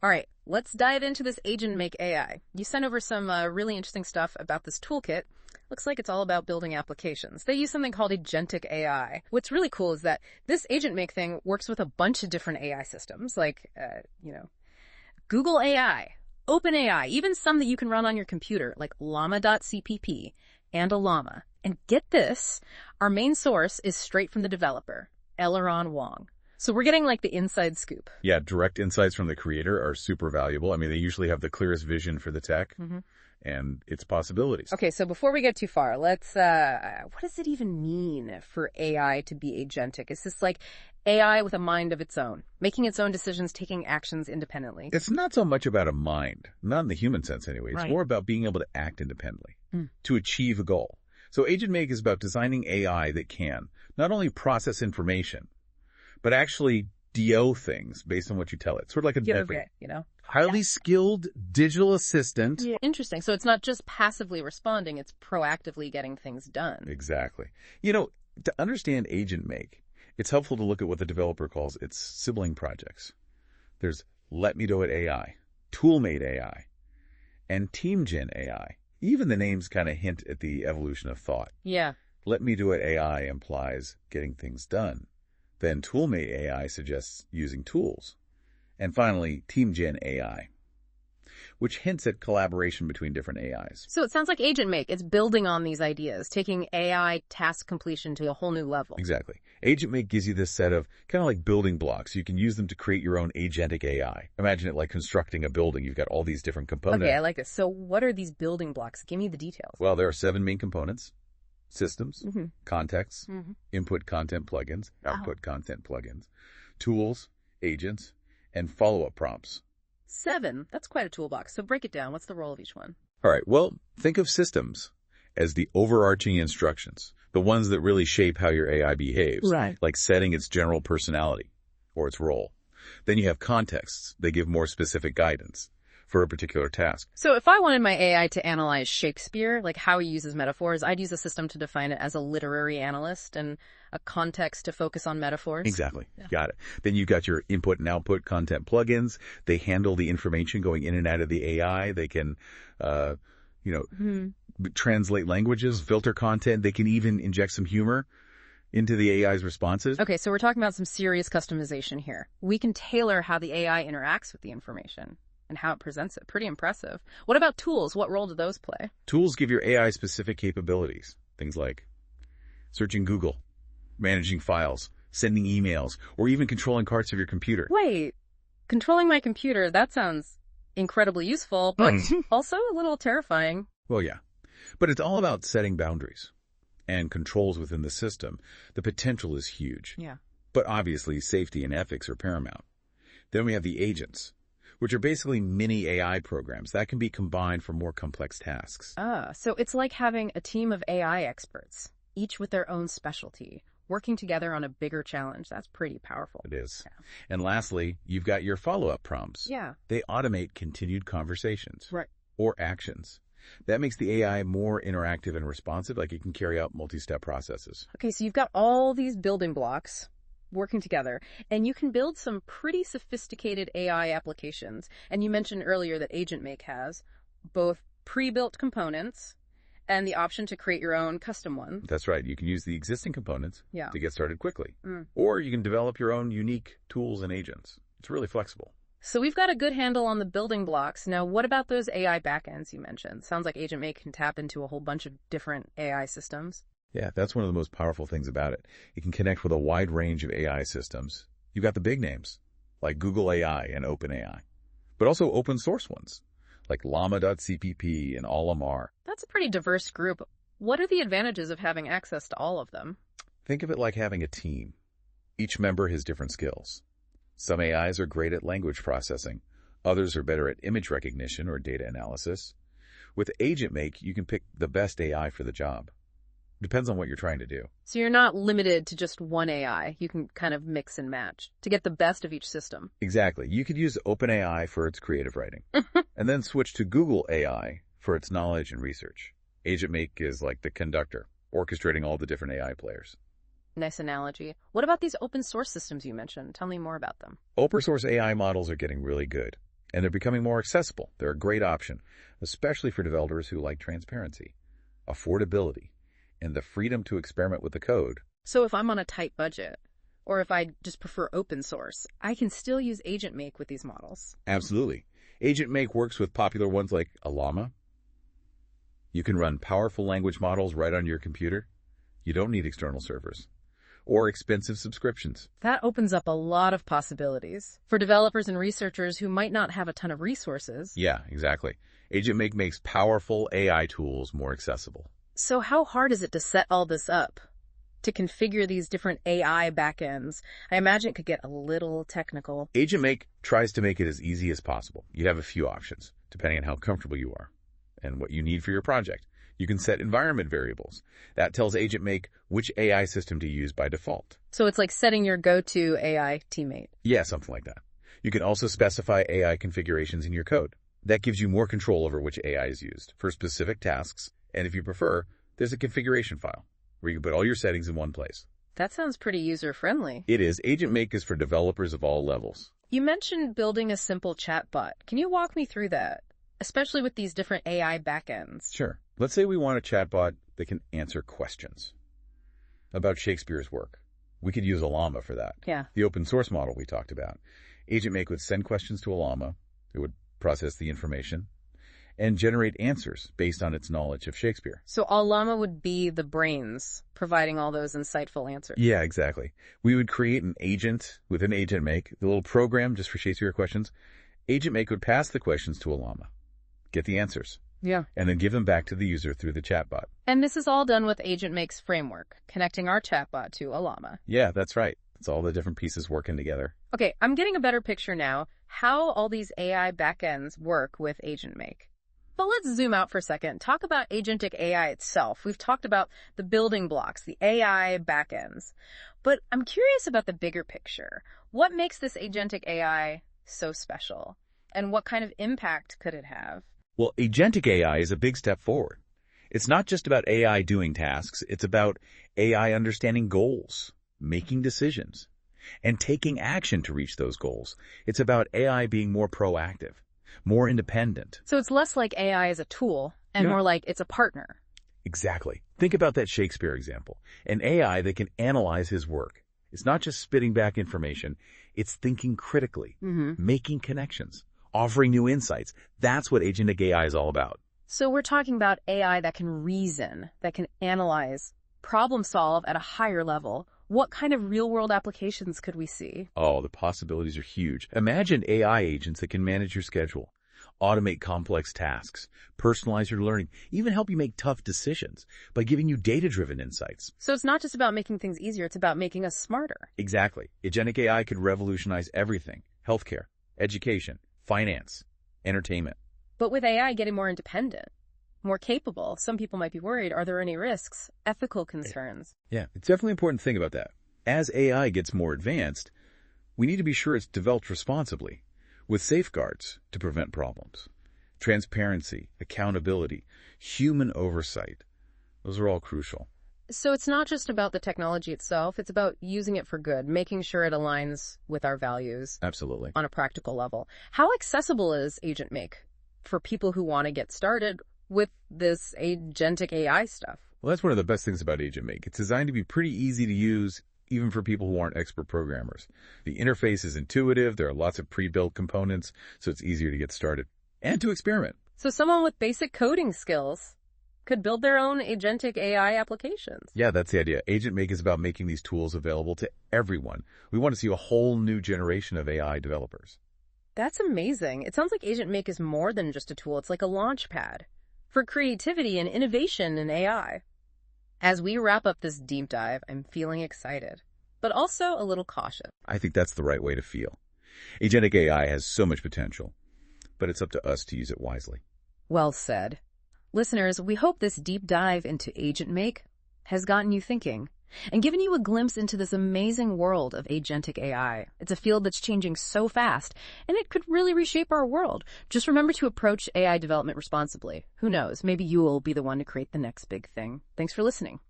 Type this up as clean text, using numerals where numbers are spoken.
All right, let's dive into this AgentMake AI. You sent over some really interesting stuff about this toolkit. Looks like it's all about building applications. They use something called agentic AI. What's really cool is that this AgentMake thing works with a bunch of different AI systems, like, Google AI, OpenAI, even some that you can run on your computer, like llama.cpp and ollama. And get this, our main source is straight from the developer, Eliran Wong. So we're getting like the inside scoop. Yeah, direct insights from the creator are super valuable. I mean, they usually have the clearest vision for the tech and its possibilities. Okay, so before we get too far, let's, what does it even mean for AI to be agentic? Is this like AI with a mind of its own, making its own decisions, taking actions independently? It's not so much about a mind, not in the human sense anyway. It's more about being able to act independently to achieve a goal. So AgentMake is about designing AI that can not only process information, but actually DO things based on what you tell it. Sort of like a highly skilled digital assistant. Yeah. Interesting. So it's not just passively responding, it's proactively getting things done. Exactly. To understand AgentMake, it's helpful to look at what the developer calls its sibling projects. There's Let Me Do It AI, Toolmate AI, and TeamGen AI. Even the names kind of hint at the evolution of thought. Yeah. Let Me Do It AI implies getting things done. Then Toolmate AI suggests using tools. And finally, TeamGen AI, which hints at collaboration between different AIs. So it sounds like AgentMake. It's building on these ideas, taking AI task completion to a whole new level. Exactly. AgentMake gives you this set of kind of like building blocks. You can use them to create your own agentic AI. Imagine it like constructing a building. You've got all these different components. Okay, I like this. So what are these building blocks? Give me the details. Well, there are 7 main components. Systems, contexts, input content plugins, output content plugins, tools, agents, and follow-up prompts. 7? That's quite a toolbox. So break it down. What's the role of each one? All right. Well, think of systems as the overarching instructions, the ones that really shape how your AI behaves, like setting its general personality or its role. Then you have contexts. They give more specific guidance for a particular task. So if I wanted my AI to analyze Shakespeare, like how he uses metaphors, I'd use a system to define it as a literary analyst and a context to focus on metaphors. Exactly. Yeah. Got it. Then you've got your input and output content plugins. They handle the information going in and out of the AI. They can, translate languages, filter content. They can even inject some humor into the AI's responses. Okay, so we're talking about some serious customization here. We can tailor how the AI interacts with the information and how it presents it. Pretty impressive. What about tools? What role do those play? Tools give your AI specific capabilities. Things like searching Google, managing files, sending emails, or even controlling parts of your computer. Wait, controlling my computer, that sounds incredibly useful, but also a little terrifying. Well, yeah. But it's all about setting boundaries and controls within the system. The potential is huge. Yeah. But obviously, safety and ethics are paramount. Then we have the agents, which are basically mini AI programs that can be combined for more complex tasks. So it's like having a team of AI experts, each with their own specialty, working together on a bigger challenge. That's pretty powerful. It is. Yeah. And lastly, you've got your follow-up prompts. Yeah. They automate continued conversations. Right. Or actions. That makes the AI more interactive and responsive, like it can carry out multi-step processes. Okay, so you've got all these building blocks working together, and you can build some pretty sophisticated AI applications. And you mentioned earlier that AgentMake has both pre-built components and the option to create your own custom one. That's right. You can use the existing components to get started quickly. Mm. Or you can develop your own unique tools and agents. It's really flexible. So we've got a good handle on the building blocks. Now, what about those AI backends you mentioned? Sounds like AgentMake can tap into a whole bunch of different AI systems. Yeah, that's one of the most powerful things about it. It can connect with a wide range of AI systems. You've got the big names, like Google AI and OpenAI, but also open source ones, like llama.cpp and ollama. That's a pretty diverse group. What are the advantages of having access to all of them? Think of it like having a team. Each member has different skills. Some AIs are great at language processing. Others are better at image recognition or data analysis. With AgentMake, you can pick the best AI for the job. Depends on what you're trying to do. So you're not limited to just one AI. You can kind of mix and match to get the best of each system. Exactly. You could use OpenAI for its creative writing, and then switch to Google AI for its knowledge and research. AgentMake is like the conductor, orchestrating all the different AI players. Nice analogy. What about these open source systems you mentioned? Tell me more about them. Open source AI models are getting really good. And they're becoming more accessible. They're a great option, especially for developers who like transparency, affordability, and the freedom to experiment with the code. So if I'm on a tight budget, or if I just prefer open source, I can still use AgentMake with these models. Absolutely. AgentMake works with popular ones like Ollama. You can run powerful language models right on your computer. You don't need external servers or expensive subscriptions. That opens up a lot of possibilities for developers and researchers who might not have a ton of resources. Yeah, exactly. AgentMake makes powerful AI tools more accessible. So how hard is it to set all this up? To configure these different AI backends? I imagine it could get a little technical. AgentMake tries to make it as easy as possible. You have a few options, depending on how comfortable you are and what you need for your project. You can set environment variables. That tells AgentMake which AI system to use by default. So it's like setting your go-to AI teammate. Yeah, something like that. You can also specify AI configurations in your code. That gives you more control over which AI is used for specific tasks. And if you prefer, there's a configuration file where you can put all your settings in one place. That sounds pretty user-friendly. It is. AgentMake is for developers of all levels. You mentioned building a simple chatbot. Can you walk me through that? Especially with these different AI backends. Sure. Let's say we want a chatbot that can answer questions about Shakespeare's work. We could use Ollama for that. Yeah. The open source model we talked about. AgentMake would send questions to Ollama. It would process the information and generate answers based on its knowledge of Shakespeare. So Ollama would be the brains providing all those insightful answers. Yeah, exactly. We would create an agent within AgentMake, the little program just for Shakespeare questions. AgentMake would pass the questions to Ollama, get the answers, yeah, and then give them back to the user through the chatbot. And this is all done with AgentMake's framework, connecting our chatbot to Ollama. Yeah, that's right. It's all the different pieces working together. Okay, I'm getting a better picture now how all these AI backends work with AgentMake. But let's zoom out for a second. Talk about agentic AI itself. We've talked about the building blocks, the AI backends. But I'm curious about the bigger picture. What makes this agentic AI so special? And what kind of impact could it have? Well, agentic AI is a big step forward. It's not just about AI doing tasks. It's about AI understanding goals, making decisions, and taking action to reach those goals. It's about AI being more proactive, more independent. So it's less like AI as a tool and more like it's a partner. Exactly. Think about that Shakespeare example. An AI that can analyze his work. It's not just spitting back information. It's thinking critically, making connections, offering new insights. That's what agentic AI is all about. So we're talking about AI that can reason, that can analyze, problem solve at a higher level. What kind of real-world applications could we see? Oh, the possibilities are huge. Imagine AI agents that can manage your schedule, automate complex tasks, personalize your learning, even help you make tough decisions by giving you data-driven insights. So it's not just about making things easier, it's about making us smarter. Exactly. Agentic AI could revolutionize everything: healthcare, education, finance, entertainment. But with AI getting more independent, more capable, some people might be worried, are there any risks, ethical concerns? Yeah, it's definitely important to think about that. As AI gets more advanced, we need to be sure it's developed responsibly, with safeguards to prevent problems. Transparency, accountability, human oversight, those are all crucial. So it's not just about the technology itself, it's about using it for good, making sure it aligns with our values. Absolutely. On a practical level. How accessible is AgentMake for people who want to get started with this agentic AI stuff? Well, that's one of the best things about AgentMake. It's designed to be pretty easy to use, even for people who aren't expert programmers. The interface is intuitive, there are lots of pre-built components, so it's easier to get started and to experiment. So someone with basic coding skills could build their own agentic AI applications. Yeah, that's the idea. AgentMake is about making these tools available to everyone. We want to see a whole new generation of AI developers. That's amazing. It sounds like AgentMake is more than just a tool. It's like a launch pad for creativity and innovation in AI. As we wrap up this deep dive, I'm feeling excited, but also a little cautious. I think that's the right way to feel. Agentic AI has so much potential, but it's up to us to use it wisely. Well said. Listeners, we hope this deep dive into AgentMake has gotten you thinking and given you a glimpse into this amazing world of agentic AI. It's a field that's changing so fast, and it could really reshape our world. Just remember to approach AI development responsibly. Who knows, maybe you will be the one to create the next big thing. Thanks for listening.